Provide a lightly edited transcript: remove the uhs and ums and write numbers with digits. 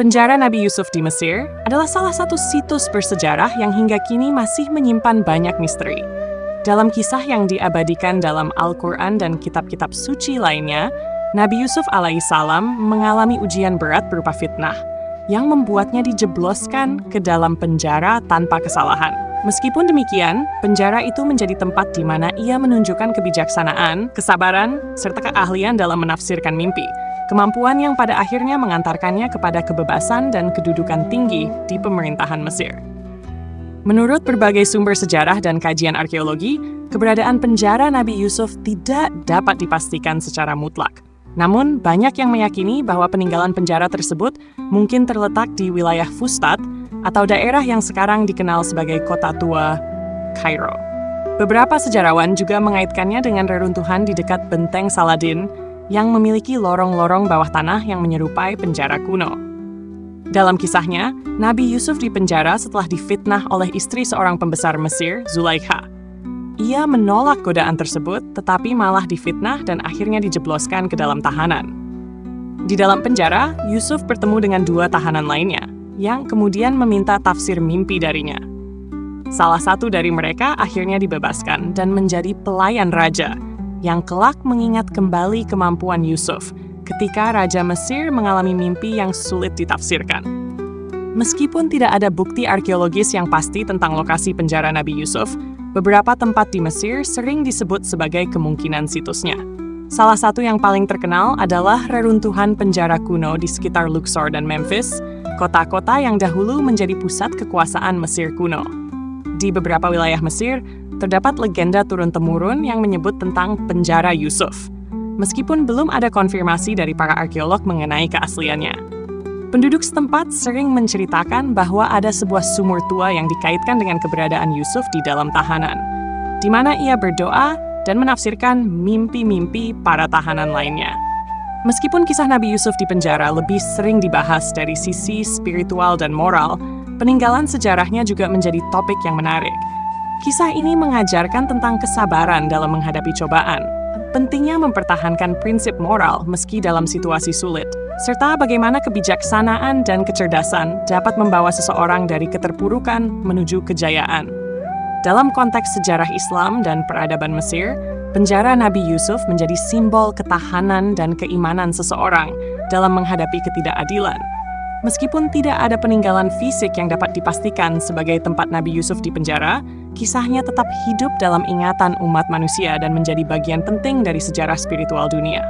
Penjara Nabi Yusuf di Mesir adalah salah satu situs bersejarah yang hingga kini masih menyimpan banyak misteri. Dalam kisah yang diabadikan dalam Al-Quran dan kitab-kitab suci lainnya, Nabi Yusuf alaihissalam mengalami ujian berat berupa fitnah, yang membuatnya dijebloskan ke dalam penjara tanpa kesalahan. Meskipun demikian, penjara itu menjadi tempat di mana ia menunjukkan kebijaksanaan, kesabaran, serta keahlian dalam menafsirkan mimpi. Kemampuan yang pada akhirnya mengantarkannya kepada kebebasan dan kedudukan tinggi di pemerintahan Mesir. Menurut berbagai sumber sejarah dan kajian arkeologi, keberadaan penjara Nabi Yusuf tidak dapat dipastikan secara mutlak. Namun, banyak yang meyakini bahwa peninggalan penjara tersebut mungkin terletak di wilayah Fustat atau daerah yang sekarang dikenal sebagai Kota Tua, Kairo. Beberapa sejarawan juga mengaitkannya dengan reruntuhan di dekat Benteng Saladin yang memiliki lorong-lorong bawah tanah yang menyerupai penjara kuno. Dalam kisahnya, Nabi Yusuf dipenjara setelah difitnah oleh istri seorang pembesar Mesir, Zulaikha. Ia menolak godaan tersebut, tetapi malah difitnah dan akhirnya dijebloskan ke dalam tahanan. Di dalam penjara, Yusuf bertemu dengan dua tahanan lainnya, yang kemudian meminta tafsir mimpi darinya. Salah satu dari mereka akhirnya dibebaskan dan menjadi pelayan raja, yang kelak mengingat kembali kemampuan Yusuf ketika Raja Mesir mengalami mimpi yang sulit ditafsirkan. Meskipun tidak ada bukti arkeologis yang pasti tentang lokasi penjara Nabi Yusuf, beberapa tempat di Mesir sering disebut sebagai kemungkinan situsnya. Salah satu yang paling terkenal adalah reruntuhan penjara kuno di sekitar Luxor dan Memphis, kota-kota yang dahulu menjadi pusat kekuasaan Mesir kuno. Di beberapa wilayah Mesir, terdapat legenda turun-temurun yang menyebut tentang penjara Yusuf, meskipun belum ada konfirmasi dari para arkeolog mengenai keasliannya. Penduduk setempat sering menceritakan bahwa ada sebuah sumur tua yang dikaitkan dengan keberadaan Yusuf di dalam tahanan, di mana ia berdoa dan menafsirkan mimpi-mimpi para tahanan lainnya. Meskipun kisah Nabi Yusuf di penjara lebih sering dibahas dari sisi spiritual dan moral, peninggalan sejarahnya juga menjadi topik yang menarik. Kisah ini mengajarkan tentang kesabaran dalam menghadapi cobaan, pentingnya mempertahankan prinsip moral meski dalam situasi sulit, serta bagaimana kebijaksanaan dan kecerdasan dapat membawa seseorang dari keterpurukan menuju kejayaan. Dalam konteks sejarah Islam dan peradaban Mesir, penjara Nabi Yusuf menjadi simbol ketahanan dan keimanan seseorang dalam menghadapi ketidakadilan. Meskipun tidak ada peninggalan fisik yang dapat dipastikan sebagai tempat Nabi Yusuf di penjara, kisahnya tetap hidup dalam ingatan umat manusia dan menjadi bagian penting dari sejarah spiritual dunia.